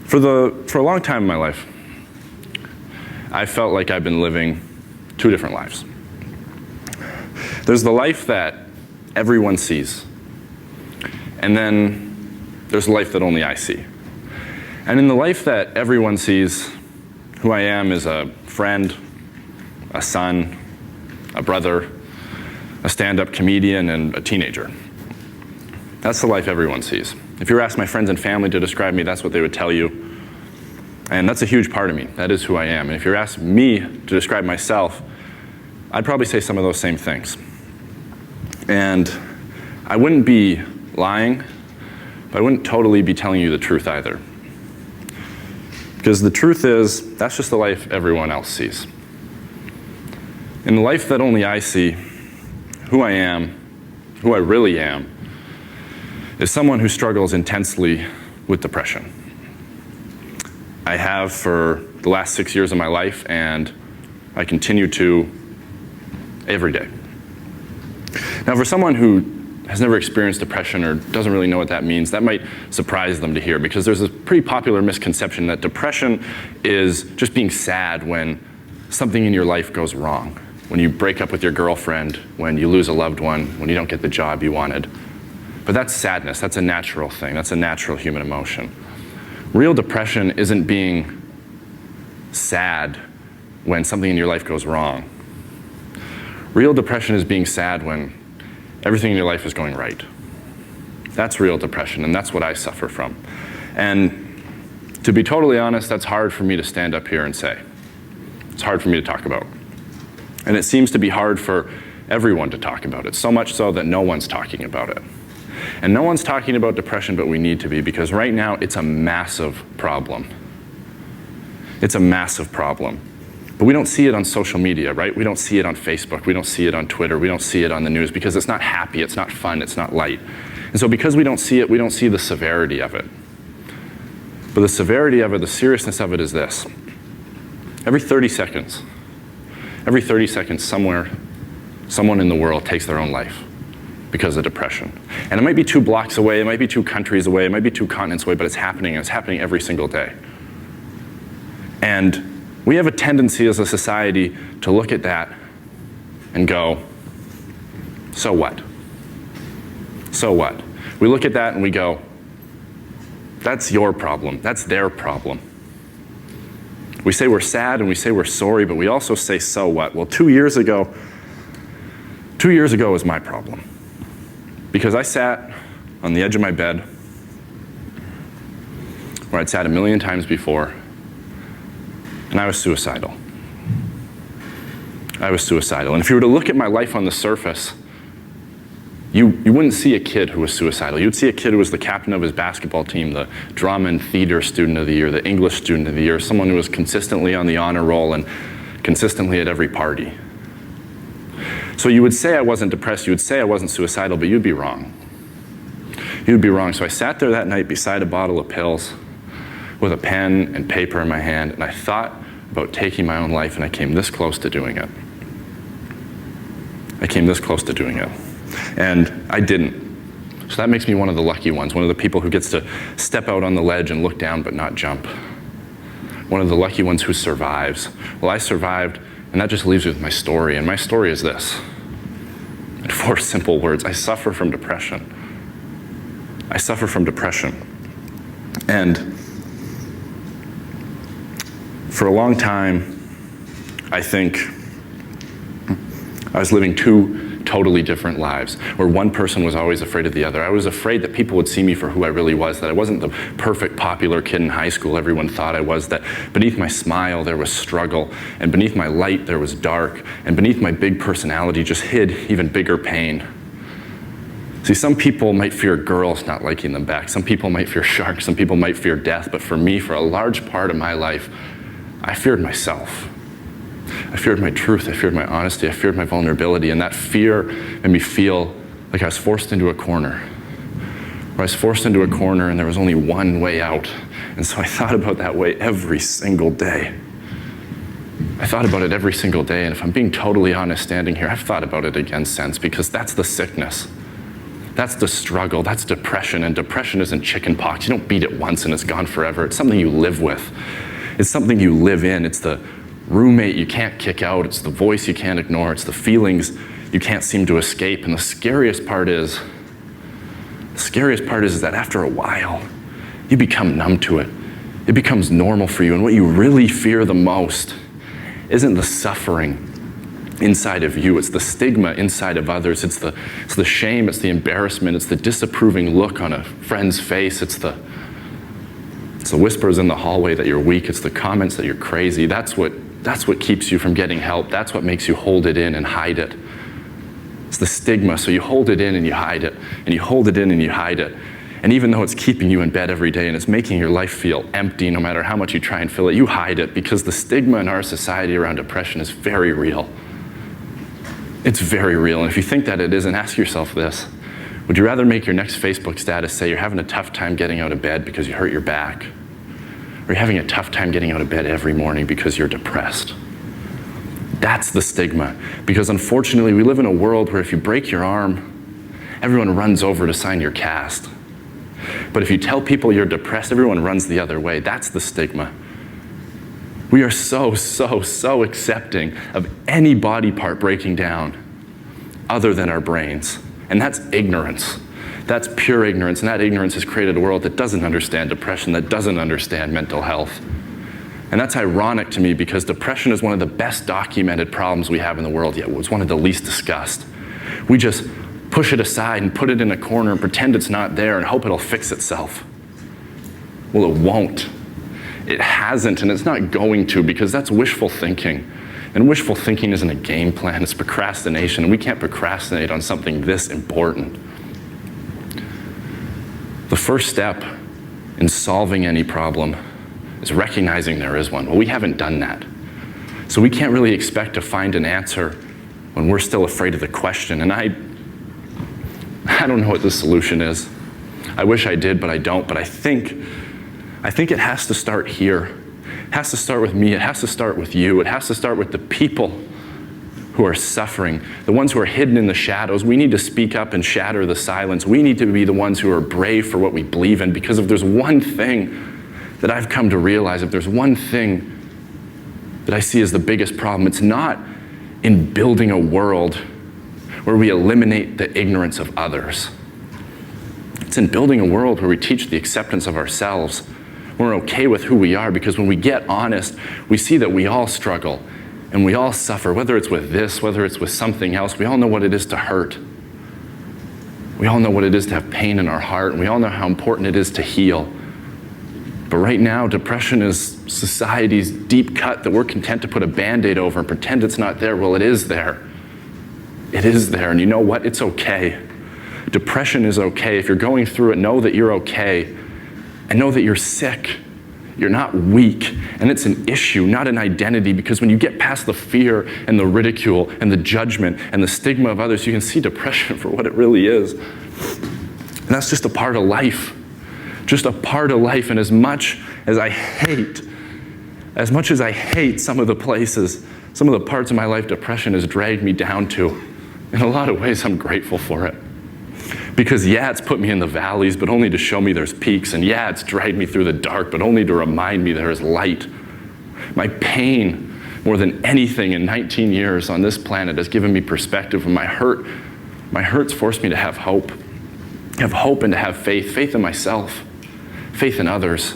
For a long time in my life, I felt like I've been living two different lives. There's the life that everyone sees, and then there's the life that only I see. And in the life that everyone sees, who I am is a friend, a son, a brother, a stand-up comedian, and a teenager. That's the life everyone sees. If you were asked my friends and family to describe me, that's what they would tell you. And that's a huge part of me. That is who I am. And if you're asked me to describe myself, I'd probably say some of those same things. And I wouldn't be lying, but I wouldn't totally be telling you the truth either. Because the truth is, that's just the life everyone else sees. In the life that only I see, who I am, who I really am, is someone who struggles intensely with depression. I have for the last 6 years of my life, and I continue to every day. Now, for someone who has never experienced depression or doesn't really know what that means, that might surprise them to hear, because there's a pretty popular misconception that depression is just being sad when something in your life goes wrong. When you break up with your girlfriend, when you lose a loved one, when you don't get the job you wanted. But that's sadness. That's a natural thing. That's a natural human emotion. Real depression isn't being sad when something in your life goes wrong. Real depression is being sad when everything in your life is going right. That's real depression, and that's what I suffer from. And to be totally honest, that's hard for me to stand up here and say. It's hard for me to talk about. And it seems to be hard for everyone to talk about it, so much so that no one's talking about it. And no one's talking about depression, but we need to be, because right now it's a massive problem. It's a massive problem. But we don't see it on social media, right? We don't see it on Facebook. We don't see it on Twitter. We don't see it on the news, because it's not happy, it's not fun, it's not light. And so because we don't see it, we don't see the severity of it. But the severity of it, the seriousness of it is this. Every 30 seconds, somewhere, someone in the world takes their own life because of depression. And it might be 2 blocks away, it might be 2 countries away, it might be 2 continents away, but it's happening, and it's happening every single day. And we have a tendency as a society to look at that and go, so what? So what? We look at that and we go, that's your problem, that's their problem. We say we're sad and we say we're sorry, but we also say, so what? Well, 2 years ago was my problem. Because I sat on the edge of my bed, where I'd sat a million times before, and I was suicidal. I was suicidal. And if you were to look at my life on the surface, you wouldn't see a kid who was suicidal. You'd see a kid who was the captain of his basketball team, the drama and theater student of the year, the English student of the year, someone who was consistently on the honor roll and consistently at every party. So you would say I wasn't depressed, you would say I wasn't suicidal, but you'd be wrong. You'd be wrong. So I sat there that night beside a bottle of pills with a pen and paper in my hand, and I thought about taking my own life, and I came this close to doing it. I came this close to doing it. And I didn't. So that makes me one of the lucky ones, one of the people who gets to step out on the ledge and look down but not jump. One of the lucky ones who survives. Well, I survived, and that just leaves me with my story, and my story is this. In 4 simple words, I suffer from depression. I suffer from depression. And for a long time, I think I was living 2 totally different lives, where one person was always afraid of the other. I was afraid that people would see me for who I really was, that I wasn't the perfect popular kid in high school everyone thought I was, that beneath my smile there was struggle, and beneath my light there was dark, and beneath my big personality just hid even bigger pain. See, some people might fear girls not liking them back, some people might fear sharks, some people might fear death, but for me, for a large part of my life, I feared myself. I feared my truth, I feared my honesty, I feared my vulnerability, and that fear made me feel like I was forced into a corner. Where I was forced into a corner and there was only one way out. And so I thought about that way every single day. I thought about it every single day, and if I'm being totally honest standing here, I've thought about it again since, because that's the sickness. That's the struggle, that's depression, and depression isn't chicken pox. You don't beat it once and it's gone forever. It's something you live with. It's something you live in. It's the roommate you can't kick out. It's the voice you can't ignore. It's the feelings you can't seem to escape. And the scariest part is that after a while, you become numb to it. It becomes normal for you. And what you really fear the most isn't the suffering inside of you. It's the stigma inside of others. It's the shame. It's the embarrassment. It's the disapproving look on a friend's face. It's the whispers in the hallway that you're weak. It's the comments that you're crazy. That's what keeps you from getting help. That's what makes you hold it in and hide it. It's the stigma. So you hold it in and you hide it, and you hold it in and you hide it. And even though it's keeping you in bed every day and it's making your life feel empty no matter how much you try and fill it, you hide it because the stigma in our society around depression is very real. It's very real. And if you think that it isn't, ask yourself this. Would you rather make your next Facebook status say you're having a tough time getting out of bed because you hurt your back? Or you're having a tough time getting out of bed every morning because you're depressed? That's the stigma. Because unfortunately, we live in a world where if you break your arm, everyone runs over to sign your cast. But if you tell people you're depressed, everyone runs the other way. That's the stigma. We are so accepting of any body part breaking down other than our brains. And that's ignorance. That's pure ignorance. And that ignorance has created a world that doesn't understand depression, that doesn't understand mental health. And that's ironic to me because depression is one of the best documented problems we have in the world, yet it's one of the least discussed. We just push it aside and put it in a corner and pretend it's not there and hope it'll fix itself. Well, it won't. It hasn't, and it's not going to, because that's wishful thinking. And wishful thinking isn't a game plan, it's procrastination, and we can't procrastinate on something this important. The first step in solving any problem is recognizing there is one. Well, we haven't done that. So we can't really expect to find an answer when we're still afraid of the question. And I don't know what the solution is. I wish I did, but I don't. But I think it has to start here. It has to start with me. It has to start with you. It has to start with the people who are suffering, the ones who are hidden in the shadows. We need to speak up and shatter the silence. We need to be the ones who are brave for what we believe in, because if there's one thing that I've come to realize, if there's one thing that I see as the biggest problem, it's not in building a world where we eliminate the ignorance of others. It's in building a world where we teach the acceptance of ourselves. We're okay with who we are, because when we get honest, we see that we all struggle and we all suffer, whether it's with this, whether it's with something else. We all know what it is to hurt. We all know what it is to have pain in our heart, and we all know how important it is to heal. But right now, depression is society's deep cut that we're content to put a Band-Aid over and pretend it's not there. Well, it is there. It is there, and you know what? It's okay. Depression is okay. If you're going through it, know that you're okay, and know that you're sick. You're not weak, and it's an issue, not an identity, because when you get past the fear and the ridicule and the judgment and the stigma of others, you can see depression for what it really is. And that's just a part of life. Just a part of life. And as much as I hate some of the places, some of the parts of my life depression has dragged me down to, in a lot of ways I'm grateful for it. Because yeah, it's put me in the valleys, but only to show me there's peaks. And yeah, it's dragged me through the dark, but only to remind me there is light. My pain, more than anything in 19 years on this planet, has given me perspective. And my hurt's forced me to have hope and to have faith in myself, faith in others,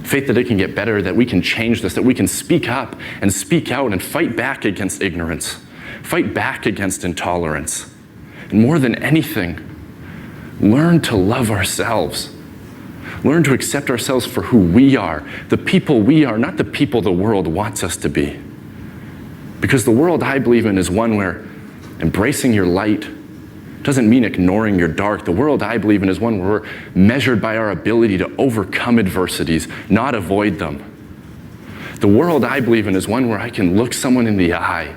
faith that it can get better, that we can change this, that we can speak up and speak out and fight back against ignorance, fight back against intolerance. And more than anything, learn to love ourselves. Learn to accept ourselves for who we are, the people we are, not the people the world wants us to be. Because the world I believe in is one where embracing your light doesn't mean ignoring your dark. The world I believe in is one where we're measured by our ability to overcome adversities, not avoid them. The world I believe in is one where I can look someone in the eye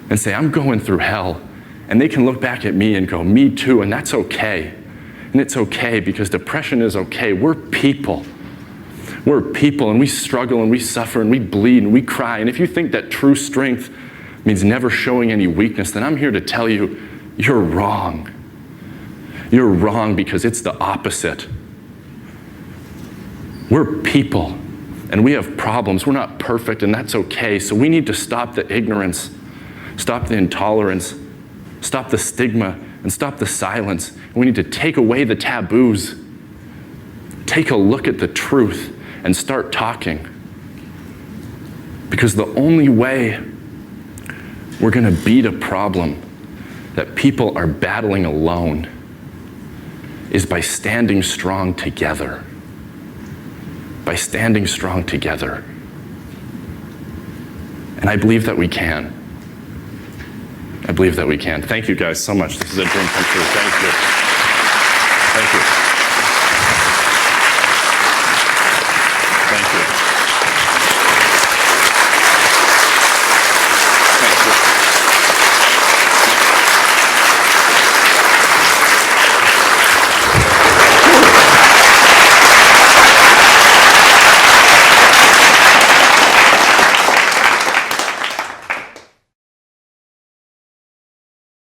and say, I'm going through hell. And they can look back at me and go, me too, and that's okay. And it's okay, because depression is okay. We're people. We're people, and we struggle, and we suffer, and we bleed, and we cry. And if you think that true strength means never showing any weakness, then I'm here to tell you, you're wrong. You're wrong because it's the opposite. We're people, and we have problems. We're not perfect, and that's okay. So we need to stop the ignorance, stop the intolerance, stop the stigma, and stop the silence. And we need to take away the taboos. Take a look at the truth and start talking. Because the only way we're going to beat a problem that people are battling alone is by standing strong together. By standing strong together. And I believe that we can. I believe that we can. Thank you guys so much. This is a dream come true. Thank you.